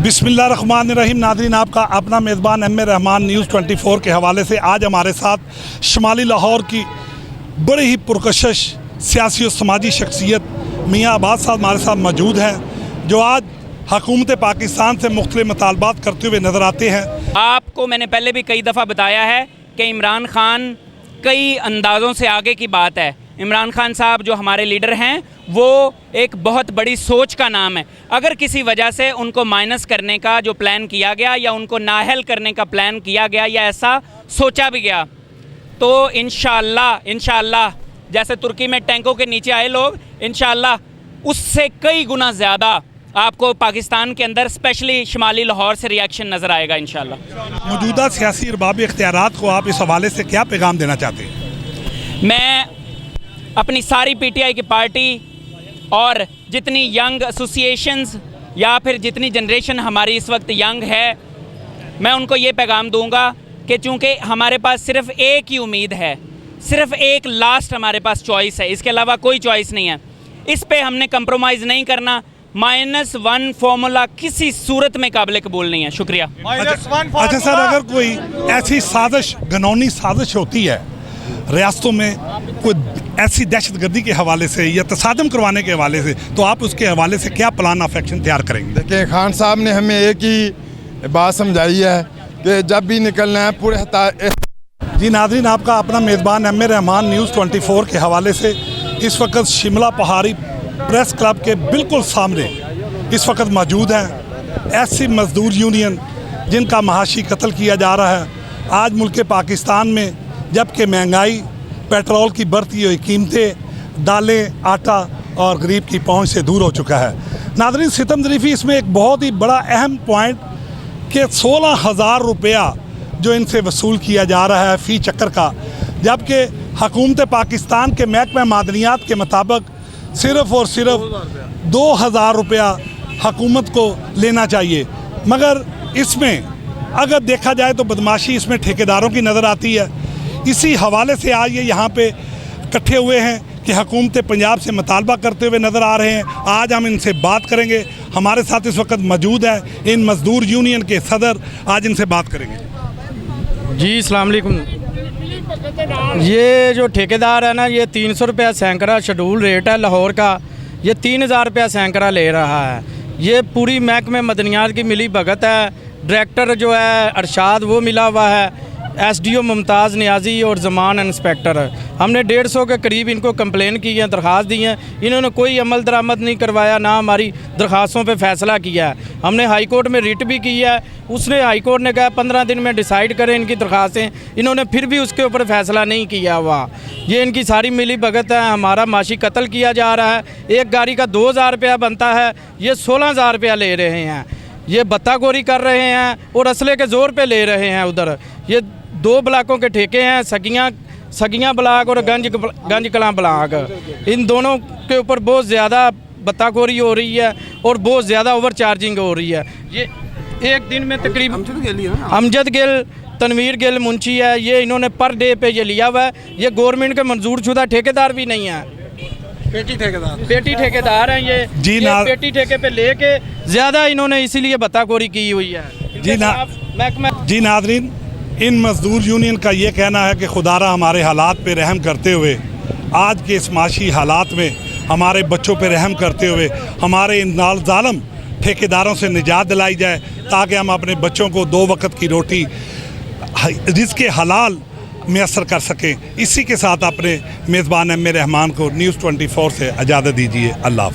बिस्मिल्लाहिर्रहमानिर्रहीम। नाज़रीन, आपका अपना मेज़बान एम ए रहमान न्यूज़ 24 के हवाले से आज हमारे साथ शुमाली लाहौर की बड़ी ही पुरकशिश सियासी और समाजी शख्सियत मियाँ अब्बास साहब हमारे साथ मौजूद हैं, जो आज हुकूमत पाकिस्तान से मुख्तलिफ मुतालबात करते हुए नज़र आते हैं। आपको मैंने पहले भी कई दफ़ा बताया है कि इमरान खान कई अंदाज़ों से आगे की बात है। इमरान खान साहब जो हमारे लीडर हैं वो एक बहुत बड़ी सोच का नाम है। अगर किसी वजह से उनको माइनस करने का जो प्लान किया गया या उनको नाअहल करने का प्लान किया गया या ऐसा सोचा भी गया तो इंशाअल्लाह जैसे तुर्की में टैंकों के नीचे आए लोग, इंशाअल्लाह उससे कई गुना ज़्यादा आपको पाकिस्तान के अंदर स्पेशली शुमाली लाहौर से रिएक्शन नज़र आएगा इंशाअल्लाह। मौजूदा सियासी अरबाब इख्तियारात को आप इस हवाले से क्या पैगाम देना चाहते हैं? मैं अपनी सारी पीटीआई की पार्टी और जितनी यंग एसोसिएशंस या फिर जितनी जनरेशन हमारी इस वक्त यंग है, मैं उनको ये पैगाम दूंगा कि चूँकि हमारे पास सिर्फ़ एक ही उम्मीद है, सिर्फ़ एक लास्ट हमारे पास चॉइस है, इसके अलावा कोई चॉइस नहीं है। इस पे हमने कंप्रोमाइज़ नहीं करना। -1 फार्मूला किसी सूरत में काबिल कबूल नहीं है। शुक्रिया। अच्छा सर, अगर कोई ऐसी साजिश, घनौनी साजिश होती है रियासतों में, कोई ऐसी दहशतगर्दी के हवाले से या तसादम करवाने के हवाले से, तो आप उसके हवाले से क्या प्लान ऑफ एक्शन तैयार करेंगे? देखिए, खान साहब ने हमें एक ही बात समझाई है कि जब भी निकलना है पूरे जी नाज़रीन, आपका अपना मेज़बान एम ए रहमान न्यूज़ 24 के हवाले से इस वक्त शिमला पहाड़ी प्रेस क्लब के बिल्कुल सामने इस वक्त मौजूद हैं ऐसी मज़दूर यूनियन जिनका महाशी कत्ल किया जा रहा है आज मुल्क पाकिस्तान में, जबकि महंगाई, पेट्रोल की बढ़ती हुई कीमतें, दालें, आटा और गरीब की पहुंच से दूर हो चुका है। नाज़रीन, सितम ज़रीफ़ी इसमें एक बहुत ही बड़ा अहम पॉइंट कि 16,000 रुपया जो इनसे वसूल किया जा रहा है फ़ी चक्कर का, जबकि हुकूमत पाकिस्तान के महकमा मादनियात के मुताबिक सिर्फ़ और सिर्फ 2,000 रुपया हुकूमत को लेना चाहिए। मगर इसमें अगर देखा जाए तो बदमाशी इसमें ठेकेदारों की नज़र आती है। इसी हवाले से आज ये यहाँ पे इकट्ठे हुए हैं कि हुकूमत पंजाब से मुतालबा करते हुए नज़र आ रहे हैं। आज हम इनसे बात करेंगे। हमारे साथ इस वक्त मौजूद है इन मज़दूर यूनियन के सदर, आज इनसे बात करेंगे। जी अस्सलाम वालेकुम। ये जो ठेकेदार है ना, ये 300 रुपया सैंकड़ा शेड्यूल रेट है लाहौर का, ये 3,000 रुपया सैंकड़ा ले रहा है। ये पूरी महकमे मदनियात की मिली भगत है। डायरेक्टर जो है अरशाद वो मिला हुआ है, SDO मुमताज़ नियाजी और ज़मान इंस्पेक्टर। हमने 150 के करीब इनको कंप्लेन की है, दरख्वास्त दी हैं, इन्होंने कोई अमल दरामद नहीं करवाया, ना हमारी दरख्वास्तों पे फ़ैसला किया है। हमने हाई कोर्ट में रिट भी की है, उसने हाई कोर्ट ने कहा 15 दिन में डिसाइड करें इनकी दरख्वास्तें, इन्होंने फिर भी उसके ऊपर फ़ैसला नहीं किया हुआ। ये इनकी सारी मिली भगत है। हमारा माशी कत्ल किया जा रहा है। एक गाड़ी का 2,000 रुपया बनता है, ये 16,000 रुपया ले रहे हैं। ये बत्ताखोरी कर रहे हैं और असले के ज़ोर पे ले रहे हैं। उधर ये 2 ब्लाकों के ठेके हैं, सगियाँ ब्लाक और गंज कलां ब्लाक। इन दोनों के ऊपर बहुत ज़्यादा बत्ताखोरी हो रही है और बहुत ज़्यादा ओवर चार्जिंग हो रही है। ये एक दिन में तकरीबन अमजद गिल, तनवीर गिल मुंशी है, ये इन्होंने पर डे पे ये लिया हुआ है। ये गवर्नमेंट के मंजूर शुदा ठेकेदार भी नहीं है, पेटी ठेकेदार हैं ये। पेटी ठेके पे लेके ज़्यादा इन्होंने इसीलिए बत्ताखोरी की हुई है। जी नाज़रीन, इन मज़दूर यूनियन का ये कहना है कि खुदारा हमारे हालात पे रहम करते हुए, आज के इस माशी हालात में हमारे बच्चों पे रहम करते हुए हमारे इन ज़ालिम ठेकेदारों से निजात दिलाई जाए, ताकि हम अपने बच्चों को 2 वक्त की रोटी रिज़्क़ हलाल मैसर कर सकें। इसी के साथ अपने मेज़बान एम ए रहमान को न्यूज़ 24 से इजाज़त दीजिए। अल्लाह हाफ़िज़।